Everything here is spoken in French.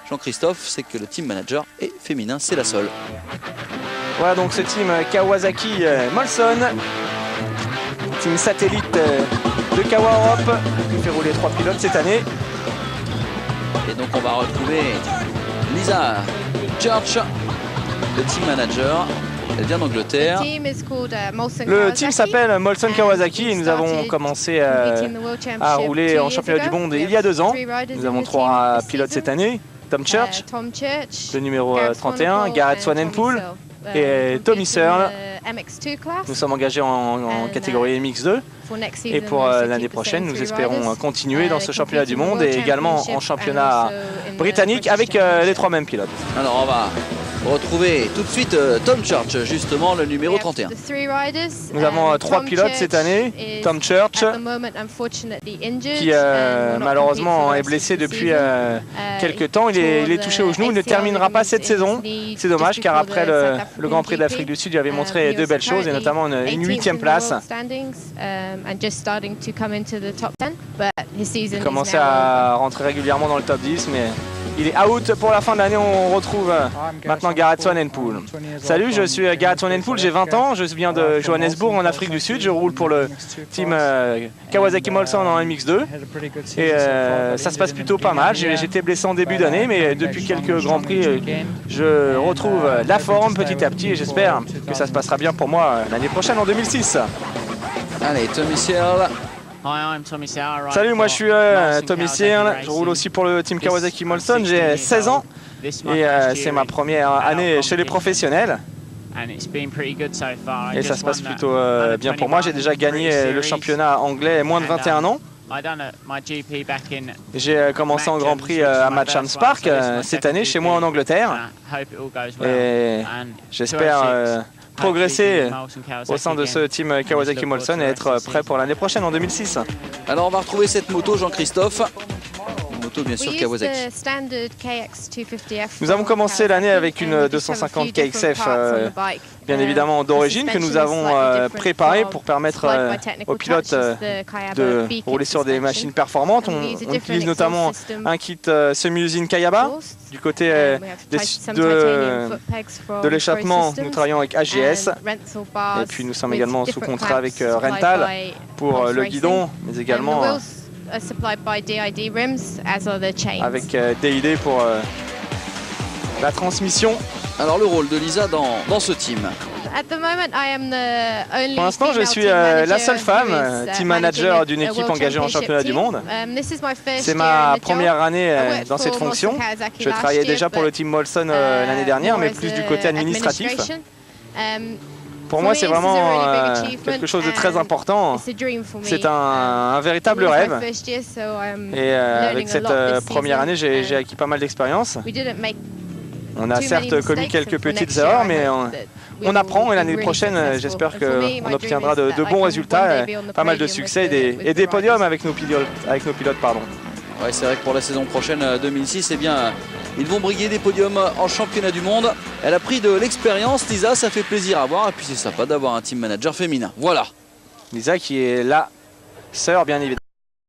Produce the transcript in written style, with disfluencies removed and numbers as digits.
Jean-Christophe, c'est que le team manager est féminin, c'est la seule. Voilà donc ce team Kawasaki Molson, team satellite de Kawa Europe, qui fait rouler 3 pilotes cette année. Et donc on va retrouver Lisa Church, le team manager. Elle vient d'Angleterre. Le team s'appelle Molson Kawasaki et nous avons commencé à rouler en championnat du monde il y a 2 ans. Nous avons 3 pilotes cette année. Tom Church, le numéro 31, Garrett Swanepoel et Tommy Searle. Nous sommes engagés en catégorie MX2 et pour l'année prochaine nous espérons continuer dans ce championnat du monde et également en championnat britannique avec les 3 mêmes pilotes. Alors on va retrouver tout de suite Tom Church, justement le numéro 31. Nous avons 3 pilotes cette année. Tom Church, qui malheureusement est blessé depuis quelques temps. Il est touché au genou, il ne terminera pas cette saison. C'est dommage car après le Grand Prix d'Afrique du Sud, il avait montré de belles choses et notamment une 8e place. Il commençait à rentrer régulièrement dans le top 10, mais il est out pour la fin de l'année. On retrouve maintenant Garrett Swanepoel. Salut, je suis Garrett Swanepoel, j'ai 20 ans, je viens de Johannesburg en Afrique du Sud. Je roule pour le team Kawasaki Molson en MX2 et ça se passe plutôt pas mal. J'étais blessé en début d'année, mais depuis quelques Grands Prix, je retrouve la forme petit à petit et j'espère que ça se passera bien pour moi l'année prochaine en 2006. Allez, Tommy Searle. Salut, moi je suis Tommy Searle, je roule aussi pour le team Kawasaki Molson, j'ai 16 ans et c'est ma première année chez les professionnels. Et ça se passe plutôt bien pour moi, j'ai déjà gagné le championnat anglais moins de 21 ans. J'ai commencé en Grand Prix à Matchams Park cette année chez moi en Angleterre et j'espère progresser au sein de ce team Kawasaki Molson et être prêt pour l'année prochaine en 2006. Alors on va retrouver cette moto, Jean-Christophe. Une moto bien sûr Kawasaki. Nous avons commencé l'année avec une 250 KXF bien évidemment d'origine que nous avons préparée pour permettre aux pilotes de rouler sur des machines performantes. On utilise notamment un kit semi-usine Kayaba. Du côté de l'échappement, nous travaillons avec AGS et puis nous sommes également sous contrat avec Rental pour le guidon, mais également avec DID pour la transmission. Alors le rôle de Lisa dans ce team. Pour l'instant, je suis la seule femme team manager d'une équipe engagée en championnat du monde. C'est ma première année dans cette fonction. Je travaillais déjà pour le team Molson l'année dernière, mais plus du côté administratif. Pour moi, c'est vraiment quelque chose de très important. C'est un véritable rêve. Et avec cette première année, j'ai acquis pas mal d'expérience. On a certes commis quelques petites erreurs, mais on apprend et l'année prochaine, j'espère qu'on obtiendra de bons résultats, pas mal de succès et des podiums avec nos pilotes. Ouais, c'est vrai que pour la saison prochaine 2006, eh bien, ils vont briguer des podiums en championnat du monde. Elle a pris de l'expérience, Lisa, ça fait plaisir à voir. Et puis c'est sympa d'avoir un team manager féminin. Voilà. Lisa qui est la sœur, bien évidemment.